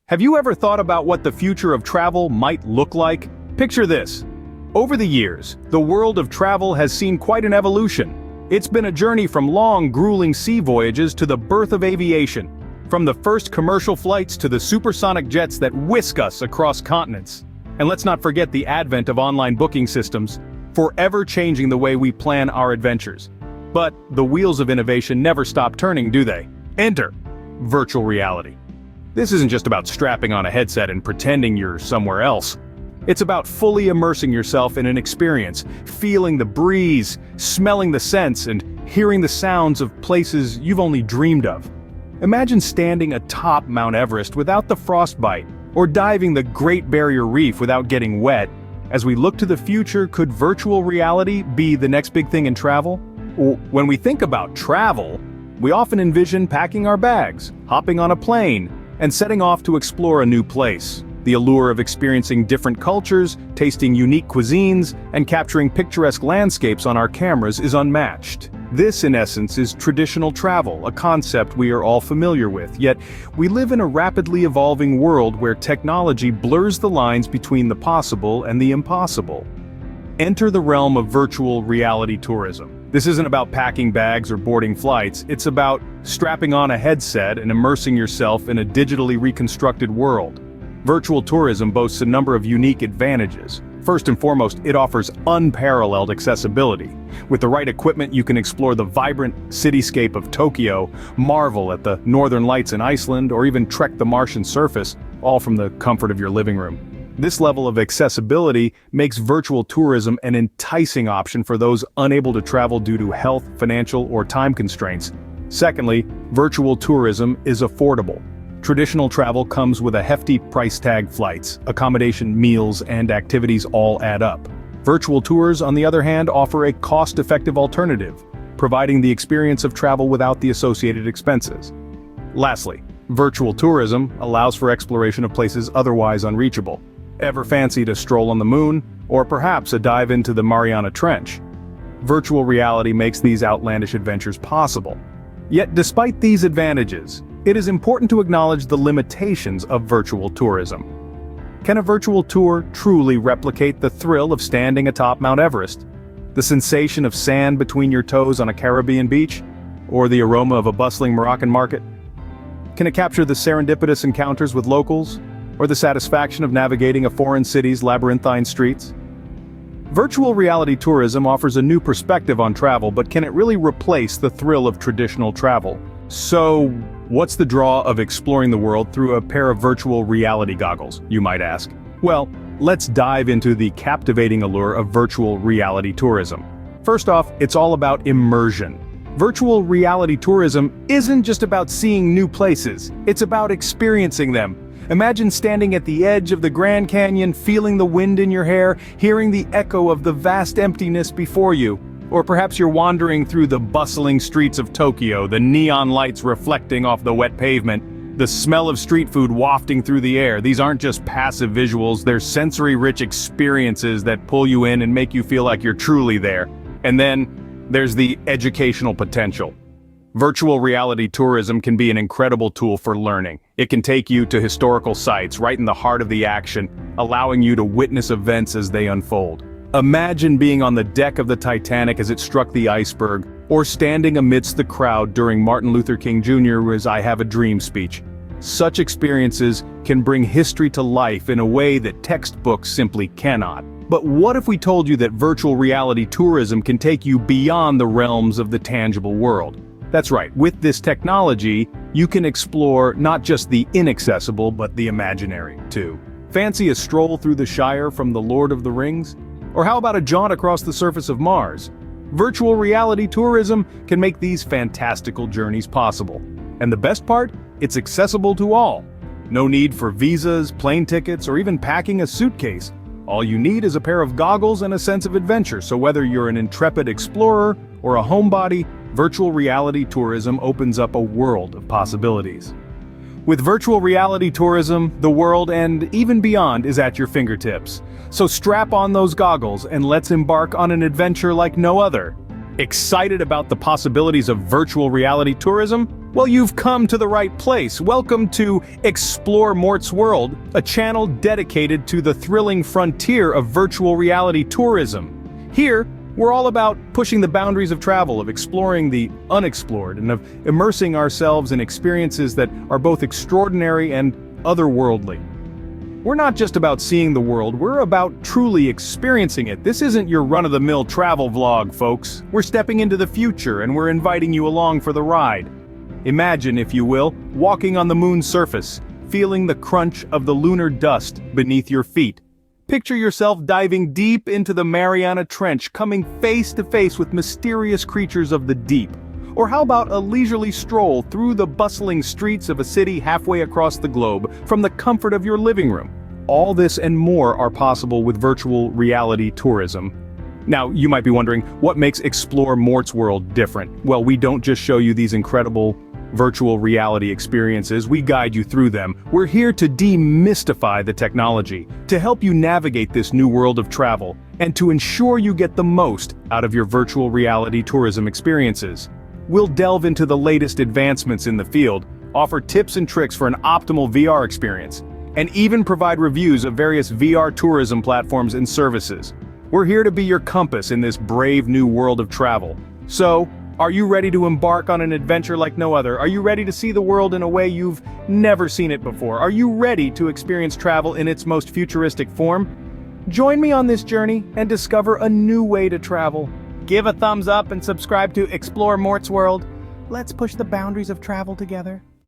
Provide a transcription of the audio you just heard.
Have you ever thought about what the future of travel might look like? Picture this. Over the years, the world of travel has seen quite an evolution. It's been a journey from long, grueling sea voyages to the birth of aviation, from the first commercial flights to the supersonic jets that whisk us across continents. And let's not forget the advent of online booking systems, forever changing the way we plan our adventures. But the wheels of innovation never stop turning, do they? Enter virtual reality. This isn't just about strapping on a headset and pretending you're somewhere else. It's about fully immersing yourself in an experience, feeling the breeze, smelling the scents, and hearing the sounds of places you've only dreamed of. Imagine standing atop Mount Everest without the frostbite, or diving the Great Barrier Reef without getting wet. As we look to the future, could virtual reality be the next big thing in travel? When we think about travel, we often envision packing our bags, hopping on a plane, and setting off to explore a new place. The allure of experiencing different cultures, tasting unique cuisines, and capturing picturesque landscapes on our cameras is unmatched. This, in essence, is traditional travel, a concept we are all familiar with, yet we live in a rapidly evolving world where technology blurs the lines between the possible and the impossible. Enter the realm of virtual reality tourism. This isn't about packing bags or boarding flights, it's about strapping on a headset and immersing yourself in a digitally reconstructed world. Virtual tourism boasts a number of unique advantages. First and foremost, it offers unparalleled accessibility. With the right equipment, you can explore the vibrant cityscape of Tokyo, marvel at the northern lights in Iceland, or even trek the Martian surface, all from the comfort of your living room. This level of accessibility makes virtual tourism an enticing option for those unable to travel due to health, financial, or time constraints. Secondly, virtual tourism is affordable. Traditional travel comes with a hefty price tag: flights, accommodation, meals, and activities all add up. Virtual tours, on the other hand, offer a cost-effective alternative, providing the experience of travel without the associated expenses. Lastly, virtual tourism allows for exploration of places otherwise unreachable. Ever fancied a stroll on the moon, or perhaps a dive into the Mariana Trench? Virtual reality makes these outlandish adventures possible. Yet despite these advantages, it is important to acknowledge the limitations of virtual tourism. Can a virtual tour truly replicate the thrill of standing atop Mount Everest? The sensation of sand between your toes on a Caribbean beach? Or the aroma of a bustling Moroccan market? Can it capture the serendipitous encounters with locals? Or the satisfaction of navigating a foreign city's labyrinthine streets? Virtual reality tourism offers a new perspective on travel, but can it really replace the thrill of traditional travel? So, what's the draw of exploring the world through a pair of virtual reality goggles, you might ask? Well, let's dive into the captivating allure of virtual reality tourism. First off, it's all about immersion. Virtual reality tourism isn't just about seeing new places, it's about experiencing them. Imagine standing at the edge of the Grand Canyon, feeling the wind in your hair, hearing the echo of the vast emptiness before you. Or perhaps you're wandering through the bustling streets of Tokyo, the neon lights reflecting off the wet pavement, the smell of street food wafting through the air. These aren't just passive visuals, they're sensory-rich experiences that pull you in and make you feel like you're truly there. And then, there's the educational potential. Virtual reality tourism can be an incredible tool for learning. It can take you to historical sites right in the heart of the action, allowing you to witness events as they unfold. Imagine being on the deck of the Titanic as it struck the iceberg, or standing amidst the crowd during Martin Luther King Jr.'s "I Have a Dream" speech. Such experiences can bring history to life in a way that textbooks simply cannot. But what if we told you that virtual reality tourism can take you beyond the realms of the tangible world? That's right, with this technology, you can explore not just the inaccessible but the imaginary, too. Fancy a stroll through the Shire from The Lord of the Rings? Or how about a jaunt across the surface of Mars? Virtual reality tourism can make these fantastical journeys possible. And the best part? It's accessible to all. No need for visas, plane tickets, or even packing a suitcase. All you need is a pair of goggles and a sense of adventure, so whether you're an intrepid explorer or a homebody, virtual reality tourism opens up a world of possibilities. With virtual reality tourism, the world and even beyond is at your fingertips. So strap on those goggles and let's embark on an adventure like no other. Excited about the possibilities of virtual reality tourism? Well, you've come to the right place. Welcome to Explore Mort's World, a channel dedicated to the thrilling frontier of virtual reality tourism. Here, we're all about pushing the boundaries of travel, of exploring the unexplored, and of immersing ourselves in experiences that are both extraordinary and otherworldly. We're not just about seeing the world, we're about truly experiencing it. This isn't your run-of-the-mill travel vlog, folks. We're stepping into the future and we're inviting you along for the ride. Imagine, if you will, walking on the moon's surface, feeling the crunch of the lunar dust beneath your feet. Picture yourself diving deep into the Mariana Trench, coming face to face with mysterious creatures of the deep. Or how about a leisurely stroll through the bustling streets of a city halfway across the globe from the comfort of your living room? All this and more are possible with virtual reality tourism. Now, you might be wondering, what makes Explore Mort's World different? Well, we don't just show you these incredible virtual reality experiences, we guide you through them. We're here to demystify the technology, to help you navigate this new world of travel, and to ensure you get the most out of your virtual reality tourism experiences. We'll delve into the latest advancements in the field, offer tips and tricks for an optimal VR experience, and even provide reviews of various VR tourism platforms and services. We're here to be your compass in this brave new world of travel. So, are you ready to embark on an adventure like no other? Are you ready to see the world in a way you've never seen it before? Are you ready to experience travel in its most futuristic form? Join me on this journey and discover a new way to travel. Give a thumbs up and subscribe to Explore Mort's World. Let's push the boundaries of travel together.